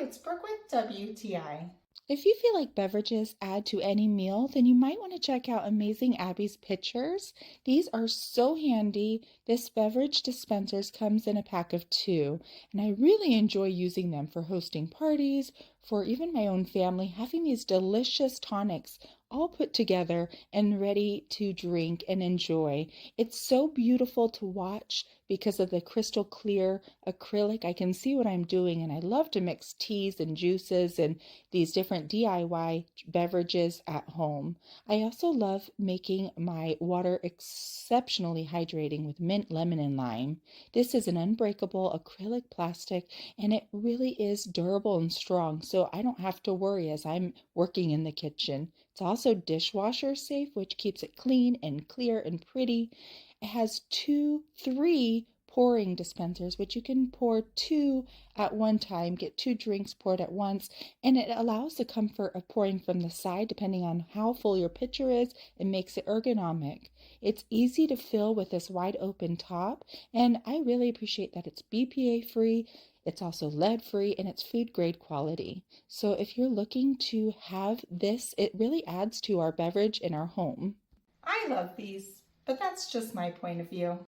Hi, it's Brooke with WTI. If you feel like beverages add to any meal, then you might want to check out Amazing Abby's pitchers. These are so handy. This beverage dispensers comes in a pack of 2, and I really enjoy using them for hosting parties, for even my own family, having these delicious tonics all put together and ready to drink and enjoy. It's so beautiful to watch because of the crystal clear acrylic. I can see what I'm doing, and I love to mix teas and juices and these different DIY beverages at home. I also love making my water exceptionally hydrating with mint, lemon, and lime. This is an unbreakable acrylic plastic, and it really is durable and strong, so I don't have to worry as I'm working in the kitchen. It's also dishwasher safe, which keeps it clean and clear and pretty. It has three pouring dispensers, which you can pour 2 at one time, get 2 drinks poured at once, and it allows the comfort of pouring from the side depending on how full your pitcher is. It makes it ergonomic. It's easy to fill with this wide open top, and I really appreciate that it's BPA free. It's also lead free, and it's food grade quality. So if you're looking to have this, it really adds to our beverage in our home. I love these, but that's just my point of view.